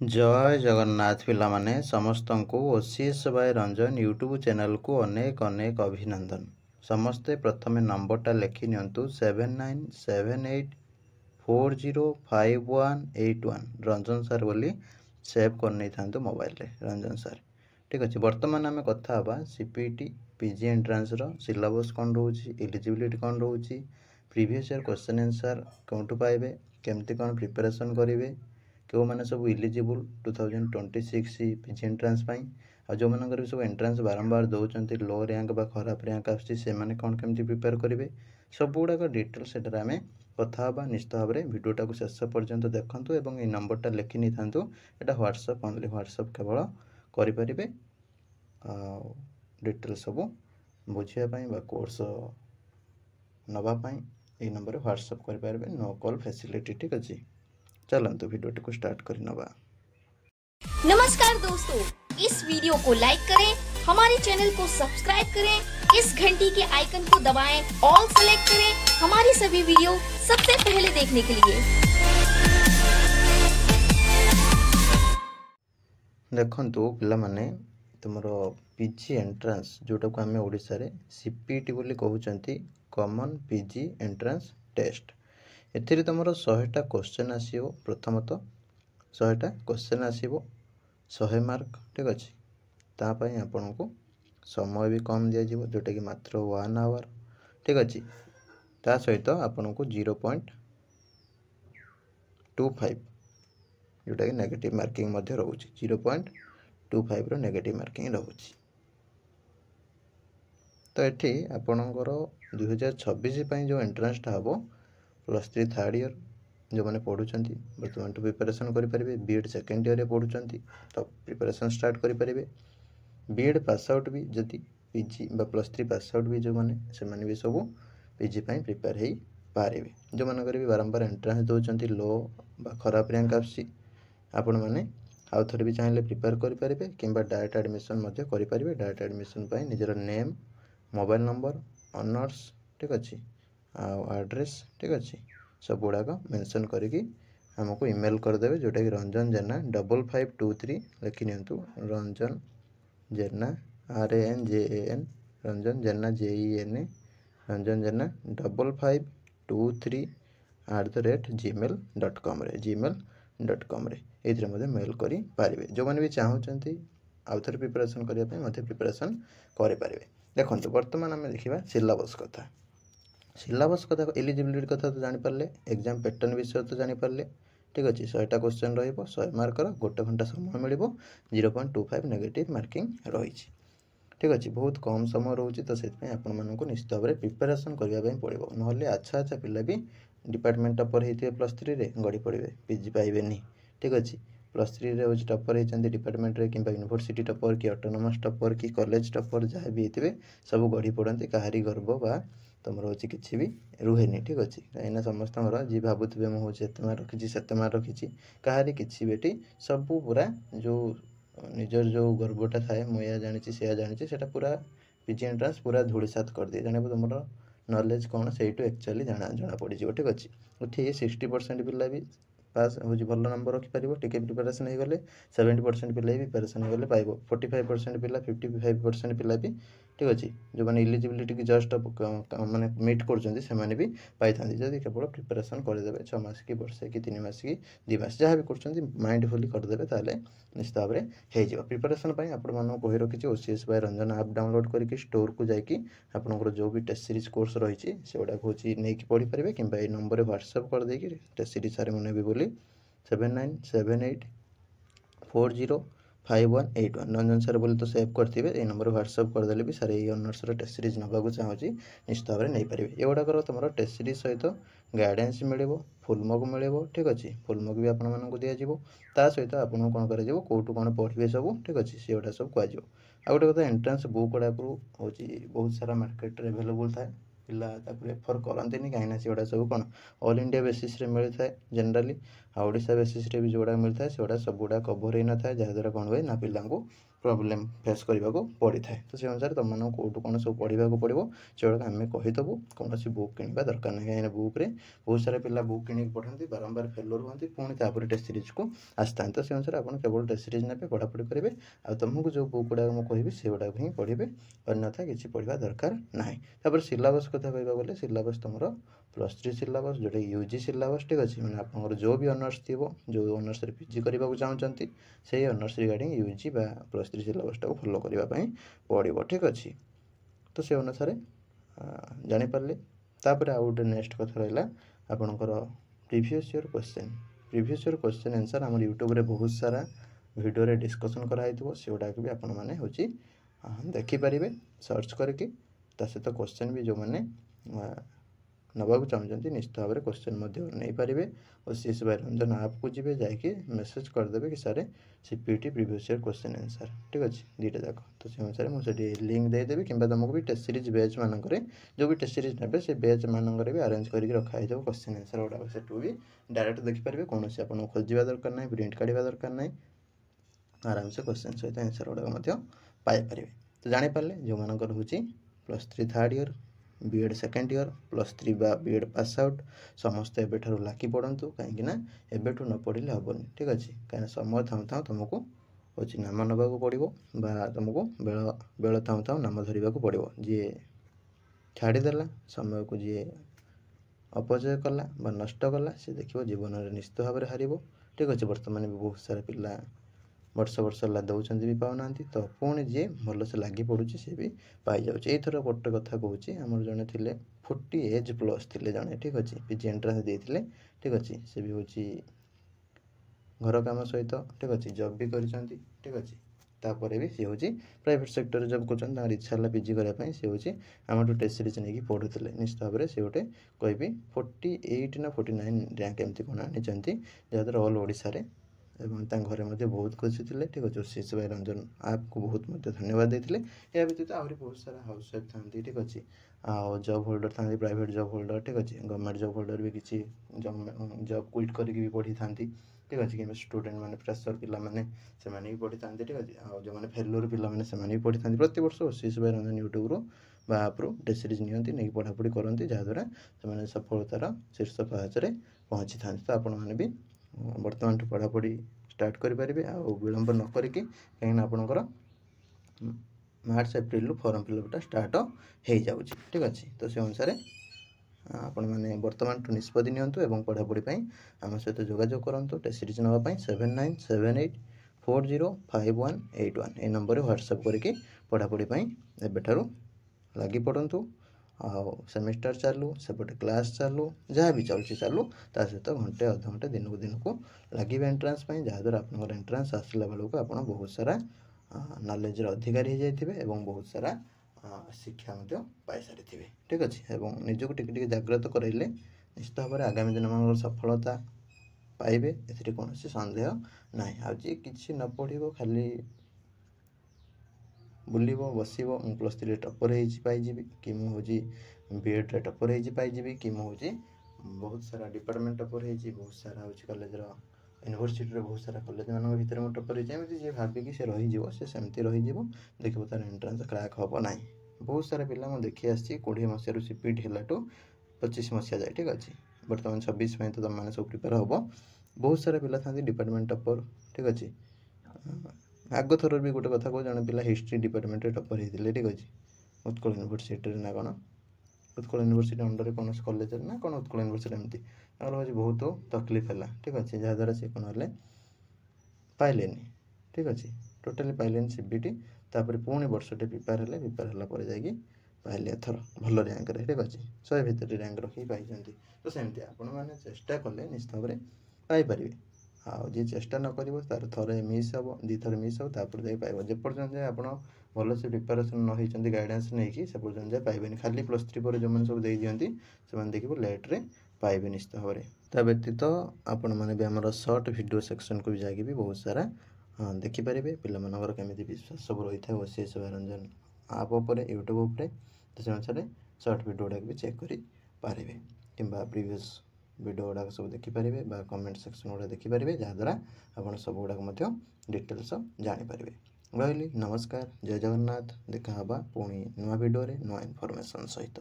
जय जगन्नाथ पिलामाने समस्तंकु OCS by Ranjan YouTube channel को अनेक अनेक अभिनंदन। समस्ते प्रथमे नंबरटा लिखि नियंतु 7978405181 रंजन सर बोली सेव कर नहीं था मोबाइल रे रंजन सर। ठीक अच्छे बर्तमान आम कथा सीपीटी पीजी एंट्रांस रो सिलेबस कौन रोचे एलिजिबिलिटी कौन रोचे प्रीवियस ईयर क्वेश्चन आंसर कौटू पाइबे केमती कौन प्रिपरेशन करेंगे क्यों मैंने सब इलिजिबल 2026 पीजी एंट्रांस आ जो मनकर भी सब एंट्रांस बारंबार दौरान लो रैंक बा खराब रैंक आसे कौन केमती प्रिपेयर करेंगे सब गुड़ाक डिटेल से आम कथा निश्चित भाव में भिडियोटा को शेष पर्यंत देखूँ और ये नंबरटा लिखि नहीं था यहाँ व्हाट्सएप ओनली व्हाट्सएप केवल करेंगे डिटेल सब बुझापी कोर्स नापी ये नंबर व्हाट्सएप करेंगे नो कॉल फैसिलिटी। ठीक अच्छे चलते वीडियो को स्टार्ट कर नवा। नमस्कार दोस्तों, इस वीडियो को लाइक करें, हमारे चैनल को सब्सक्राइब करें, इस घंटी के आइकन को दबाएं, ऑल सेलेक्ट करें हमारी सभी वीडियो सबसे पहले देखने के लिए। देखंतु पिला माने तुमरो पीजी एंट्रांस जोटा को आमे ओडिसा रे सीपीटी बोली कहउचंती कॉमन पीजी एंट्रांस टेस्ट। एथिरे तुमरो 100टा क्वेश्चन आसीबो प्रथमतः 100टा क्वेश्चन आसीबो 100 मार्क। ठीक अच्छे तापाई आपन को समय भी कम दिया जीवो जोटा कि मात्र 1 आवर। ठीक अच्छे ता सहित आपन को 0.25 जोटा कि नेगेटिव मार्किंग मध्य रहउची 0.25 रो नेगेटिव मार्किंग रहउची। तो एठी आपनकर 2026 पई जो एंट्रांस टा हबो +3 थर्ड ईयर जो मैंने पढ़ुं बर्तमान तो प्रिपरेशन करेंगे बीएड सेकेंड ईयर पढ़ुं तो प्रिपरेशन स्टार्ट करेंगे बीएड पास आउट भी जदि पीजी +3 पास आउट भी जो मैंने से भी सब पीजी प्रिपेयर हो पारे जो मानकर भी बारंबार एंट्रांस दौरान लो खराब रैंक आसी आपण मैंने आउ थे भी चाहिए प्रिपेयर करेंगे कि डायरेक्ट एडमिशन करेंगे। डायरेक्ट एडमिशन निजर नेम मोबाइल नंबर ऑनर्स ठीक अच्छे एड्रेस ठीक अच्छे सब गुड़ाक मेंशन करके हमको ईमेल करदे जोटा कि रंजन जेना 5523 लिखि नियंतु रंजन जेना RANJAN रंजन जेना JENA रंजन जेना 5523@gmail.com ये मेल करी पारिबे। जो माने भी चाहूचंती आउ थे प्रिपरेशन करने मते प्रिपरेशन करे पारिबे। देखंतु वर्तमान आम देखिबा सिलेबस कथा एलिजिबिलिटी कथा तो जानीपारे एग्जाम पैटर्न विषय तो जानीपारे। ठीक अच्छे 100टा क्वेश्चन रहा 100 मार्कर 1 घंटा समय मिल 0.25 नेगेटिव मार्किंग रही। ठीक अच्छे बहुत कम समय रोचे तो से आपको निश्चित भाव में प्रिपेरेसन करने पड़ो ना अच्छा पिला भी डिपार्टमेंट टपर होते +3 गड़ी पड़े पीजी पाइबे। ठीक अच्छे +3 हूँ टपर होती डिपार्टमेंट कि यूनिवर्सिटी टपर कि ऑटोनोमस टपर कि कॉलेज टपर जहाँ भी होते सब गढ़ी पड़ते कहारी गर्व बा तुम हूँ कि भी रुहे। ठीक अच्छे कहीं समस्त जी भावुवे मुझे मार्क रखी से मार्क रखी कहारी कि बेटी सब पूरा जो निजर जो गर्वटा थाए मुझे जानी से जानी से पूरा पीजी एंट्रांस पूरा धूलिसात कर दिए जान तुम नॉलेज कौन से एक्चुअली जाना पड़ जाए। ठीक अच्छे ये 60% पिला भी पास हूँ भल नंबर रखिपर टी प्रिपेरेसन हो गले 70% पिला भी प्रिपेरेसन हो गले पाइब 45% पिला 55% पिला भी। ठीक अच्छे जो मैंने इलिजिबिलिटी की जस्ट माने मीट कर भी पाई था जब केवल प्रिपेरेसन करदे 6 मास कि वर्षे कि 3 मास कि 2 मास जहाँ भी कर माइंडफुली करदे ताले निश्चित भाव में हो प्रिपेरेसन आपण कही रखी ओसीएस बाय रंजन आप डाउनलोड करके स्टोर को जाकि आपंकर जो भी टेस्ट सीरीज कोर्स रही से गुड़ा हूँ नहीं पढ़ी पारे कि नंबर व्हाट्सएप कर देगी टेस्ट सीरीज सारे मुझे भी बोली 7978405181 रंजन सर बोले तो सेव करते ये नंबर व्हाट्सएप करदे भी सारे ये ऑनर्स टेस्ट सीरीज नाक चाहूँगी निश्चित भाव में नहीं पारे। ये गुड़ाकर तुम टेस्ट सीरीज सहित गाइडेंस मिल फुलमक मिल। ठीक अच्छे फुलमक भी आपको दिज्व ता सहित आपको कौन कर कौटू कौन पढ़े सब। ठीक अच्छे से गुड़ा सब कह आ गए कथा एंट्रांस बुक गुड़ाक हूँ बहुत सारा मार्केट एभेलेबल थाए पिला रेफर करते कहीं से गुड़ा सब कौन ऑल इंडिया बेसिस मिलता है जेनराली ओडिशा बेसिस भी जोड़ा मिलता है से सब गुड़ा कभर हो न था जहाँद्वारा कौन हुए ना पिला प्रोब्लेम फेस करने को पड़ी था। तो से अनुसार तुम मैंने कौटू कौन सब पढ़ा पड़ो से आम कहीदेबू। कौन बुक किणवा दरकार नहीं, कहीं बुक्रे बहुत सारा पिला बुक कि पढ़ाती बारंबार फेलर हुआ पुणी तापर टेस्ट सीरीज को आसता। तो से अनुसार आप केवल टेस्ट सीरीज ने पढ़ापढ़ी करेंगे आ तुमको जो बुक गुड़ा मुझे कहि से गुड़ाक ही पढ़े, अन्यथा किसी पढ़ा दरकार ना। तापर सिलेबस कथा कहवा गले सिलेबस तुम +3 सिलेबस जोटा यूजी सिलेबस ठीक अच्छे मैंने आप जो भी ऑनर्स थी जो ऑनर्स पीजी करने को चाहते से ऑनर्स रिगार्डिंग यूजी बा +3 सिलेबसटा को फॉलो करने पड़ो ठीक अच्छे। तो से अनुसार जानीपारे। तापर आउ गोटे नेक्स्ट कथा रहा आपणकर प्रीवियस ईयर क्वेश्चन आंसर आम यूट्यूब रे बहुत सारा वीडियो रे डिस्कसन कराई से गुड़ाक भी आपण मैंने हूँ देखिपारे सर्च करके सहित क्वेश्चन भी जो मैंने नवाक चाहते निश्चित भाव में क्वेश्चन नहीं पारे और CS बाय रंजन आप को जी जाकि मेसेज करदे कि सारे CPT previous year question answer ठीक अच्छे दुईटा जाक। तो से अनुसार मुझे लिंक देदेवी कि तुमको भी टेस्ट सीरीज बैच मानक जो भी टेस्ट सीरीज ने से बैच मानक भी अरेंज करके रखाई क्वेश्चन आंसर गुड़ाक से भी डायरेक्ट देखिपारे कौन से आपको खोजा दरकार ना प्रिंट काढ़ा दरकार ना आराम से क्वेश्चन सहित आंसर गुड़ाक पाइपर। तो जानीपारे जो मानकर हूँ +3 third year B.Ed second year +3 बा B.Ed पास आउट समस्ते एबेठू लागी पड़तु कहीं एबेठू न पढ़ले हेनी ठीक अच्छे कहीं समय थाऊ थाऊ तुमको हूँ नाम नवाक पड़ो बा तुमको बेल थाऊ थाऊ नाम धरने को पड़ो। जी छाड़देला समय को जी अपचय कला बा नष्ट कला सी देखो जीवन में निश्चित भाव में हार ठीक अच्छे। बर्तमान भी बहुत सारा पिला वर्ष ला दौरान भी पाऊना तो पुणी जी भलसे लगी पड़ुची सी भी पाई जाऊँ। यथर गोटे कथा कहूँ आमर जड़े थे 40 एज प्लस थे जड़े ठीक अच्छे पीजी एंट्रांस देते ठीक अच्छे सी भी हूँ घर काम सहित ठीक अच्छे जॉब भी कर ठीक अच्छे तापर भी सी हूँ प्राइवेट सेक्टर जॉब कर इच्छा है पीजी करने सी हूँ आम टेस्ट सीरीज नहीं पढ़ुले निश्चित भाव में सी गोटे कहि 48 ना 49 रैंक एमती कौन आनी जहाँद्वारा ऑल ओडिशा एवं घरे मध्य बहुत खुशी थे ठीक अच्छे। CS बाय रंजन आपको बहुत धन्यवाद देते। या व्यतीत आहरी बहुत सारा हाउस वाइफ था ठीक अच्छे आ जॉब होल्डर था प्राइवेट जॉब होल्डर ठीक अच्छे गवर्नमेंट जॉब होल्डर भी किसी जॉब क्विट करके भी पढ़ी था ठीक अच्छे कि स्टूडेंट मैंने फ्रेशर पिला मैंने से भी पढ़ी था ठीक अच्छे आ जो मैंने फेलुअर पिला मैंने से भी पढ़ी था प्रति वर्ष CS बाय रंजन यूट्यूब बा आप्रु टेस्ट सीरीज नियंती नहीं पढ़ापढ़ी करती जहाँद्वारा से सफलतार शीर्ष पाहाचरे पहुँची था। तो आपण मैंने भी बर्तमान पढ़ापढ़ी स्टार्ट करेंगे आ विलंब न करके कहीं आपंकर मार्च एप्रिल फॉर्म फिलअपटा स्टार्ट हो जाऊँ ठीक अच्छे। तो से अनुसार आपण मैंने बर्तमान निष्पत्ति नियंतु एवं पढ़ापढ़ी आम सहित जोगाजोग करूँ टेस्ट सीरीज नापी 7978405181 ये नंबर व्हाट्सएप करके पढ़ापढ़ी एबेठारू लगी पड़तु सेमिस्टर चालू सेपटे क्लास चालू जहाँ भी चलती चालू ता सहित घंटे अध घंटे दिन को लगे एंट्रांस जहाँद्वारा आप एंट्रांस आसला बेलू आप बहुत सारा नॉलेज अधिकारी हो जाइए और बहुत सारा शिक्षा पाई सारी ठीक अच्छे और निजक टिके जागृत कराइले निश्चित भाव में आगामी दिन मान सफलता पाइबे ए कौन सन्देह ना। आज कि न पढ़ खाली बुल बस +3 टपर पाइबी कि मुझे B.Ed टपर पाइबी कि मुझे बहुत सारा डिपार्टमेंट टपर बहुत सारा हूँ कॉलेज यूनिवर्सिटी बहुत सारा कॉलेज मान भर मुझे टपर होती जी भाविकी से रही सेमती रही देखो तार एंट्रांस क्रैक हम ना। बहुत सारा पिला मुझे देखी आसी 20 मसीह CPT है 25 मसीहा जाए ठीक अच्छे बर्तमान 26 में तो तुम मैंने सब प्रिपेयर हम बहुत सारा पिला था डिपार्टमेंट टपर ठीक अच्छे। आग थर भी गोटे कथा कह जन पिला हिस्ट्री डिपार्टमेंट टपर होते ठीक अच्छे उत्कल यूनिवर्सिटी ना कौन उत्कल यूनिवर्सिटी अंडर कौन कॉलेज ना कौन उत्कल यूनिवर्सिटी एमती हूँ बहुत तकलीफ है ठीक अच्छे जहाँद्वारा सी कौन है पाइले ठीक अच्छे टोटाली पाइले CPT तापर पुणी वर्षटे प्रिपेयर है जाकि पाइले एथर भल रैंक ठीक अच्छे 100 भितर रैंक रखी पाई। तो सेमती आपण मैंने चेष्टा कले निश्चित भाव में पाइपर जी चेष्टा न कर तार थे मिस हम 2 थर मिस हो तापर जाए पाइब जेपर्यंत जाए आप भलसे प्रिपेरेसन न होती गाइडेंस नहीं कि से पर्यंत जाए पाइबे खाली +3 पर जो मैंने सब दे दिखती से देखिए लेट्रे पाइबे निश्चित भाव में। ता व्यतीत आपण मैंने भी आम सर्ट वीडियो सेक्शन को भी जाकि भी बहुत सारा देखिपारे पिलाମାନଙ୍କର केमिति विश्वास सब रही है CS बाय रंजन आप यूट्यूब उपर तो से अनुसार सर्ट वीडियो गुड़ाक भी चेक करेंगे कि प्रीवियस वीडियो गुड़ाक सब देखिपारे कमेंट सेक्शन गुड़ा देखिपारे जहाँद्वारा आप सब गुड़ाक डिटेल्स जानीपारे। रही नमस्कार जय जगन्नाथ देखा पुणी नुआ भिडियो नुआ इनफॉरमेशन सहित।